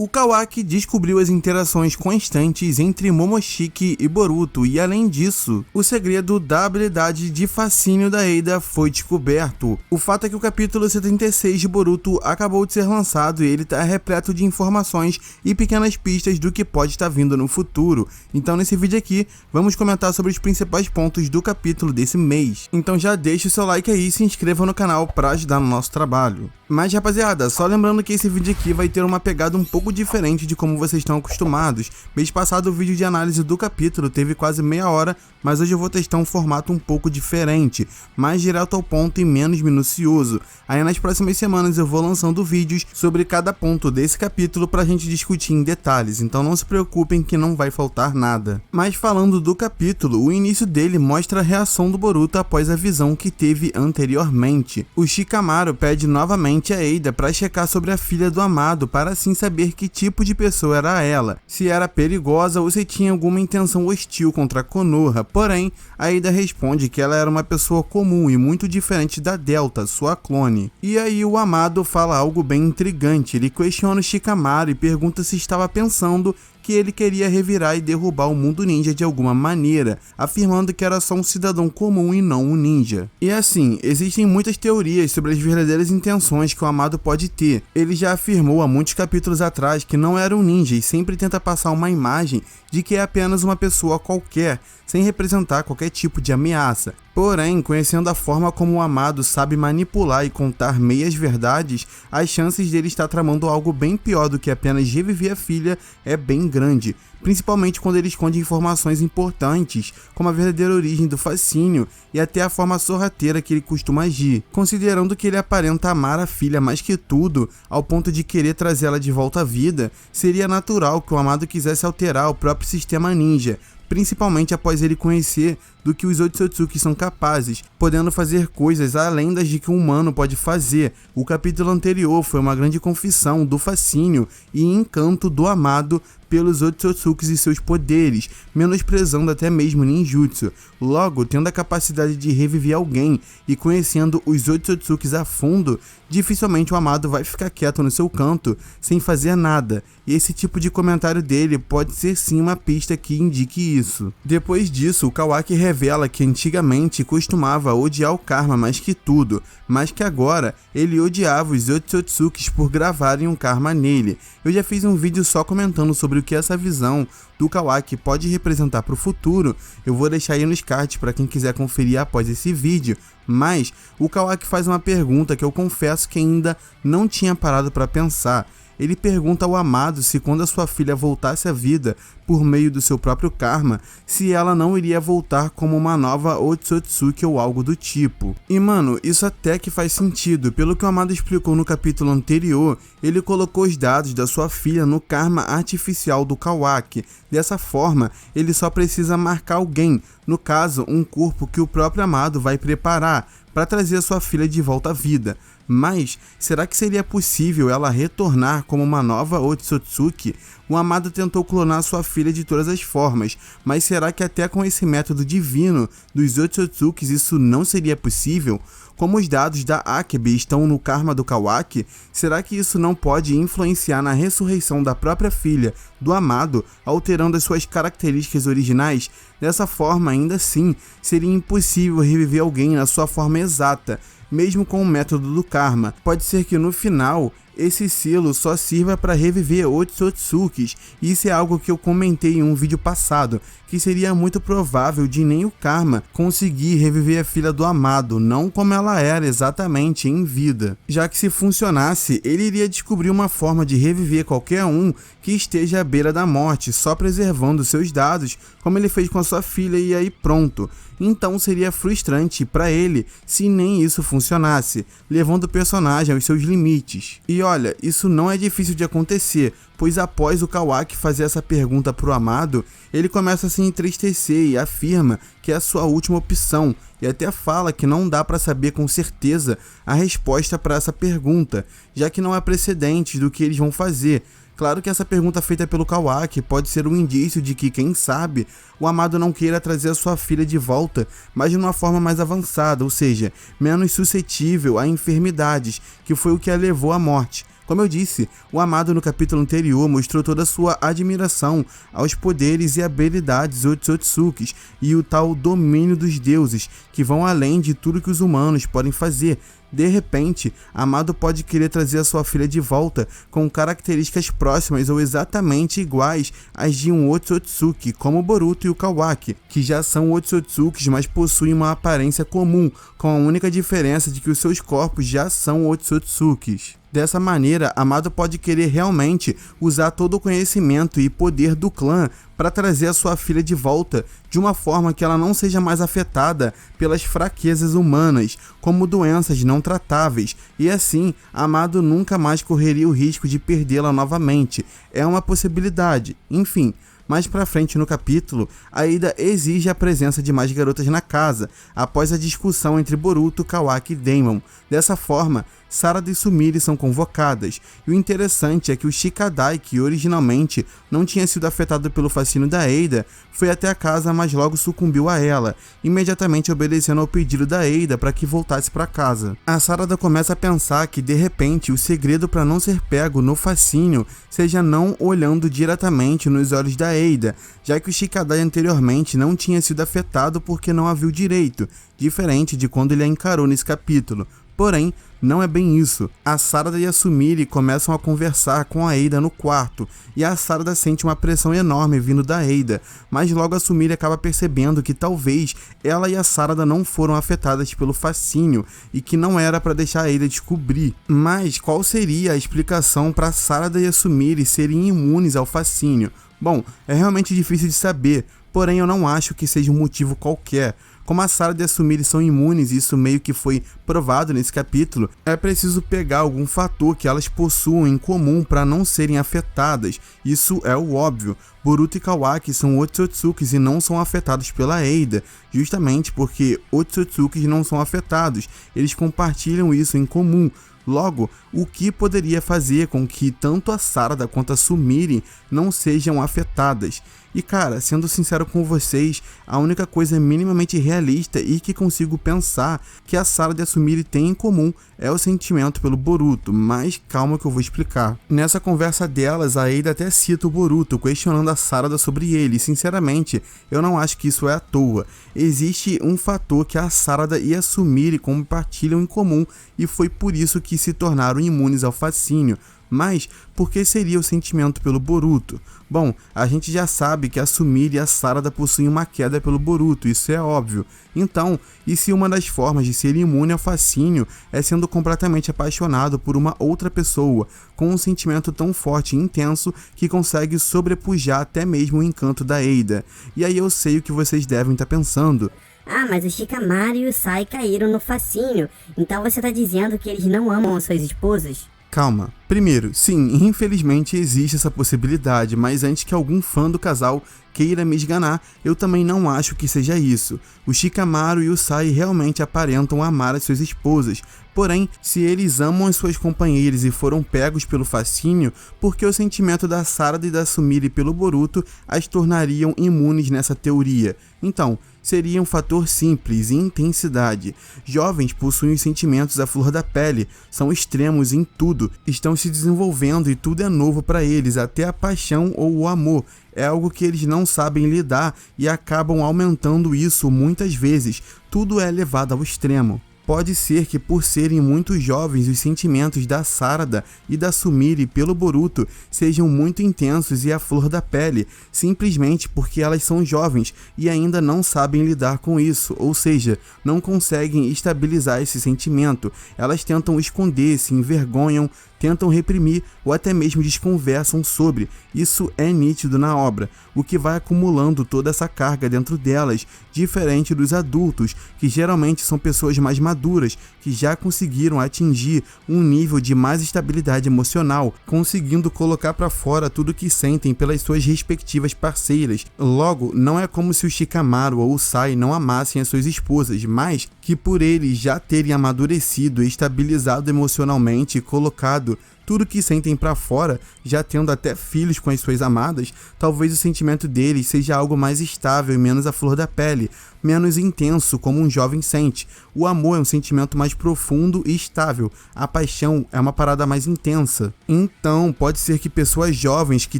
O Kawaki descobriu as interações constantes entre Momoshiki e Boruto e, além disso, o segredo da habilidade de fascínio da Eida foi descoberto. O fato é que o capítulo 76 de Boruto acabou de ser lançado e ele está repleto de informações e pequenas pistas do que pode estar vindo no futuro. Então nesse vídeo aqui, vamos comentar sobre os principais pontos do capítulo desse mês. Então já deixa o seu like aí e se inscreva no canal para ajudar no nosso trabalho. Mas rapaziada, só lembrando que esse vídeo aqui vai ter uma pegada um pouco diferente de como vocês estão acostumados. Mês passado o vídeo de análise do capítulo teve quase meia hora, mas hoje eu vou testar um formato um pouco diferente, mais direto ao ponto e menos minucioso. Aí nas próximas semanas eu vou lançando vídeos sobre cada ponto desse capítulo pra gente discutir em detalhes, então não se preocupem que não vai faltar nada. Mas falando do capítulo, o início dele mostra a reação do Boruto após a visão que teve anteriormente. O Shikamaru pede novamente a Eida para checar sobre a filha do amado para assim saber que tipo de pessoa era ela, se era perigosa ou se tinha alguma intenção hostil contra Konoha. Porém, a Eida responde que ela era uma pessoa comum e muito diferente da Delta, sua clone. E aí o amado fala algo bem intrigante, ele questiona o Shikamaru e pergunta se estava pensando que ele queria revirar e derrubar o mundo ninja de alguma maneira, afirmando que era só um cidadão comum e não um ninja. E assim, existem muitas teorias sobre as verdadeiras intenções que o amado pode ter. Ele já afirmou há muitos capítulos atrás que não era um ninja e sempre tenta passar uma imagem de que é apenas uma pessoa qualquer, sem representar qualquer tipo de ameaça. Porém, conhecendo a forma como o amado sabe manipular e contar meias verdades, as chances dele estar tramando algo bem pior do que apenas reviver a filha é bem grande, principalmente quando ele esconde informações importantes, como a verdadeira origem do fascínio e até a forma sorrateira que ele costuma agir. Considerando que ele aparenta amar a filha mais que tudo, ao ponto de querer trazê-la de volta à vida, seria natural que o amado quisesse alterar o próprio sistema ninja, principalmente após ele conhecer do que os Otsutsuki são capazes, podendo fazer coisas além das de que um humano pode fazer. O capítulo anterior foi uma grande confissão do fascínio e encanto do amado pelos Otsutsukis e seus poderes, menosprezando até mesmo ninjutsu. Logo, tendo a capacidade de reviver alguém e conhecendo os Otsutsukis a fundo, dificilmente o amado vai ficar quieto no seu canto, sem fazer nada, e esse tipo de comentário dele pode ser sim uma pista que indique isso. Depois disso, o Kawaki revela que antigamente costumava odiar o Karma mais que tudo, mas que agora ele odiava os Otsutsukis por gravarem um Karma nele. Eu já fiz um vídeo só comentando sobre o que essa visão do Kawaki pode representar para o futuro, eu vou deixar aí nos cards para quem quiser conferir após esse vídeo, mas o Kawaki faz uma pergunta que eu confesso que ainda não tinha parado para pensar. Ele pergunta ao amado se quando a sua filha voltasse à vida por meio do seu próprio karma, se ela não iria voltar como uma nova Otsutsuki ou algo do tipo. E mano, isso até que faz sentido, pelo que o amado explicou no capítulo anterior, ele colocou os dados da sua filha no karma artificial do Kawaki. Dessa forma, ele só precisa marcar alguém, no caso, um corpo que o próprio amado vai preparar para trazer a sua filha de volta à vida. Mas, será que seria possível ela retornar como uma nova Otsutsuki? O amado tentou clonar sua filha de todas as formas, mas será que até com esse método divino dos Otsutsukis isso não seria possível? Como os dados da Akebi estão no karma do Kawaki, será que isso não pode influenciar na ressurreição da própria filha do amado, alterando as suas características originais? Dessa forma, ainda assim, seria impossível reviver alguém na sua forma exata, mesmo com o método do karma. Pode ser que no final esse selo só sirva para reviver Otsutsukis, e isso é algo que eu comentei em um vídeo passado, que seria muito provável de nem o karma conseguir reviver a filha do amado, não como ela era exatamente em vida, já que se funcionasse, ele iria descobrir uma forma de reviver qualquer um que esteja à beira da morte, só preservando seus dados, como ele fez com a sua filha, e aí pronto. Então seria frustrante para ele se nem isso funcionasse, levando o personagem aos seus limites. E olha, isso não é difícil de acontecer, pois após o Kawaki fazer essa pergunta pro amado, ele começa a se entristecer e afirma que é a sua última opção, e até fala que não dá para saber com certeza a resposta para essa pergunta, já que não há precedentes do que eles vão fazer. Claro que essa pergunta feita pelo Kawaki pode ser um indício de que, quem sabe, o amado não queira trazer a sua filha de volta, mas de uma forma mais avançada, ou seja, menos suscetível a enfermidades, que foi o que a levou à morte. Como eu disse, o Amado no capítulo anterior mostrou toda a sua admiração aos poderes e habilidades Otsutsukis e o tal domínio dos deuses, que vão além de tudo que os humanos podem fazer. De repente, Amado pode querer trazer a sua filha de volta com características próximas ou exatamente iguais às de um Otsutsuki, como o Boruto e o Kawaki, que já são Otsutsukis, mas possuem uma aparência comum, com a única diferença de que os seus corpos já são Otsutsukis. Dessa maneira, Amado pode querer realmente usar todo o conhecimento e poder do clã para trazer a sua filha de volta de uma forma que ela não seja mais afetada pelas fraquezas humanas, como doenças não tratáveis, e assim, Amado nunca mais correria o risco de perdê-la novamente. É uma possibilidade, enfim. Mais pra frente no capítulo, Aida exige a presença de mais garotas na casa, após a discussão entre Boruto, Kawaki e Daemon. Dessa forma, Sarada e Sumire são convocadas, e o interessante é que o Shikadai, que originalmente não tinha sido afetado pelo fascínio da Eida, foi até a casa, mas logo sucumbiu a ela, imediatamente obedecendo ao pedido da Eida para que voltasse para casa. A Sarada começa a pensar que, de repente, o segredo para não ser pego no fascínio seja não olhando diretamente nos olhos da Eida, já que o Shikadai anteriormente não tinha sido afetado porque não a viu direito, diferente de quando ele a encarou nesse capítulo. Porém, não é bem isso. A Sarada e a Sumire começam a conversar com a Eida no quarto, e a Sarada sente uma pressão enorme vindo da Eida, mas logo a Sumire acaba percebendo que talvez ela e a Sarada não foram afetadas pelo fascínio, e que não era para deixar a Eida descobrir. Mas qual seria a explicação para a Sarada e a Sumire serem imunes ao fascínio? Bom, é realmente difícil de saber, porém eu não acho que seja um motivo qualquer. Como a Sarada e a Sumire são imunes, e isso meio que foi provado nesse capítulo, é preciso pegar algum fator que elas possuam em comum para não serem afetadas. Isso é o óbvio. Boruto e Kawaki são Otsutsukis e não são afetados pela Eida, justamente porque Otsutsukis não são afetados, eles compartilham isso em comum. Logo, o que poderia fazer com que tanto a Sarada quanto a Sumire não sejam afetadas? E cara, sendo sincero com vocês, a única coisa minimamente realista e que consigo pensar que a Sarada e a Sumire têm em comum é o sentimento pelo Boruto, mas calma que eu vou explicar. Nessa conversa delas, a Eida até cita o Boruto, questionando a Sarada sobre ele, e sinceramente, eu não acho que isso é à toa. Existe um fator que a Sarada e a Sumire compartilham em comum, e foi por isso que se tornaram imunes ao fascínio. Mas por que seria o sentimento pelo Boruto? Bom, a gente já sabe que a Sumire e a Sarada possuem uma queda pelo Boruto, isso é óbvio. Então, e se uma das formas de ser imune ao fascínio é sendo completamente apaixonado por uma outra pessoa, com um sentimento tão forte e intenso que consegue sobrepujar até mesmo o encanto da Eida? E aí eu sei o que vocês devem estar pensando. Ah, mas o Shikamaru e o Sai caíram no fascínio, então você tá dizendo que eles não amam as suas esposas? Calma. Primeiro, sim, infelizmente existe essa possibilidade, mas antes que algum fã do casal queira me esganar, eu também não acho que seja isso. O Shikamaru e o Sai realmente aparentam amar as suas esposas, porém, se eles amam as suas companheiras e foram pegos pelo fascínio, por que o sentimento da Sarada e da Sumire pelo Boruto as tornariam imunes nessa teoria? Então, seria um fator simples, intensidade. Jovens possuem os sentimentos à flor da pele, são extremos em tudo, estão se desenvolvendo e tudo é novo para eles, até a paixão ou o amor. É algo que eles não sabem lidar e acabam aumentando isso muitas vezes. Tudo é levado ao extremo. Pode ser que, por serem muito jovens, os sentimentos da Sarada e da Sumire pelo Boruto sejam muito intensos e à flor da pele, simplesmente porque elas são jovens e ainda não sabem lidar com isso, ou seja, não conseguem estabilizar esse sentimento. Elas tentam esconder, se envergonham, tentam reprimir ou até mesmo desconversam sobre. Isso é nítido na obra, o que vai acumulando toda essa carga dentro delas, diferente dos adultos, que geralmente são pessoas mais maduras, que já conseguiram atingir um nível de mais estabilidade emocional, conseguindo colocar para fora tudo que sentem pelas suas respectivas parceiras. Logo, não é como se o Shikamaru ou o Sai não amassem as suas esposas, mas que por eles já terem amadurecido, estabilizado emocionalmente e colocado tudo que sentem pra fora, já tendo até filhos com as suas amadas, talvez o sentimento deles seja algo mais estável e menos à flor da pele, menos intenso como um jovem sente. O amor é um sentimento mais profundo e estável, a paixão é uma parada mais intensa. Então, pode ser que pessoas jovens que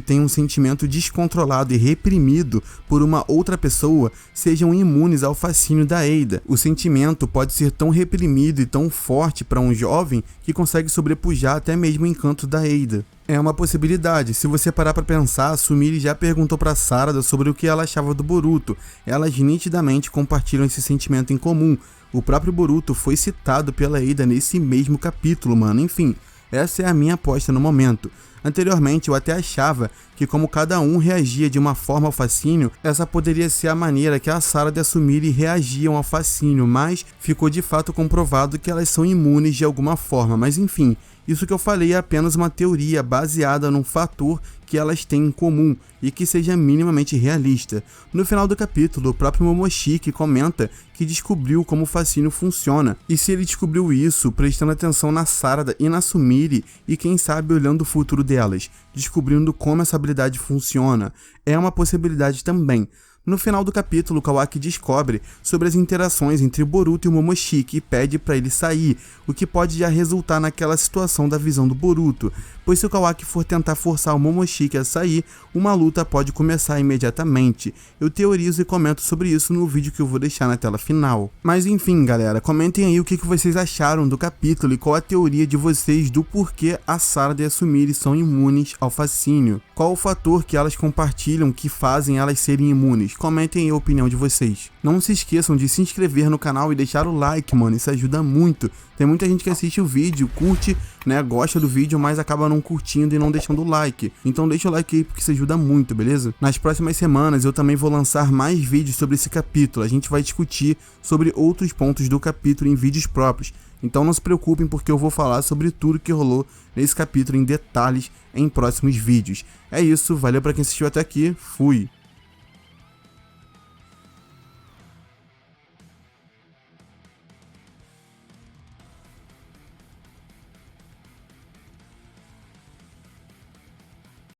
têm um sentimento descontrolado e reprimido por uma outra pessoa sejam imunes ao fascínio da Ada. O sentimento pode ser tão reprimido e tão forte para um jovem que consegue sobrepujar até mesmo o encanto da Ada. É uma possibilidade. Se você parar pra pensar, a Sumire já perguntou pra Sarada sobre o que ela achava do Boruto. Elas nitidamente compartilham esse sentimento em comum. O próprio Boruto foi citado pela Ada nesse mesmo capítulo, mano. Enfim, essa é a minha aposta no momento. Anteriormente, eu até achava que como cada um reagia de uma forma ao fascínio, essa poderia ser a maneira que a Sarada e a Sumire reagiam ao fascínio, mas ficou de fato comprovado que elas são imunes de alguma forma. Mas enfim, isso que eu falei é apenas uma teoria baseada num fator que elas têm em comum e que seja minimamente realista. No final do capítulo, o próprio Momoshiki comenta que descobriu como o fascínio funciona, e se ele descobriu isso prestando atenção na Sarada e na Sumire, e quem sabe olhando o futuro delas, descobrindo como essa habilidade funciona, é uma possibilidade também. No final do capítulo, Kawaki descobre sobre as interações entre Boruto e o Momoshiki e pede para ele sair, o que pode já resultar naquela situação da visão do Boruto, pois se o Kawaki for tentar forçar o Momoshiki a sair, uma luta pode começar imediatamente. Eu teorizo e comento sobre isso no vídeo que eu vou deixar na tela final. Mas enfim, galera, comentem aí o que vocês acharam do capítulo e qual a teoria de vocês do porquê a Sarada e a Sumire são imunes ao fascínio. Qual o fator que elas compartilham que fazem elas serem imunes? Comentem aí a opinião de vocês. Não se esqueçam de se inscrever no canal e deixar o like, mano, isso ajuda muito. Tem muita gente que assiste o vídeo, curte, né, gosta do vídeo, mas acaba não curtindo e não deixando o like. Então deixa o like aí porque isso ajuda muito, beleza? Nas próximas semanas eu também vou lançar mais vídeos sobre esse capítulo. A gente vai discutir sobre outros pontos do capítulo em vídeos próprios. Então não se preocupem porque eu vou falar sobre tudo que rolou nesse capítulo em detalhes em próximos vídeos. É isso, valeu pra quem assistiu até aqui, fui!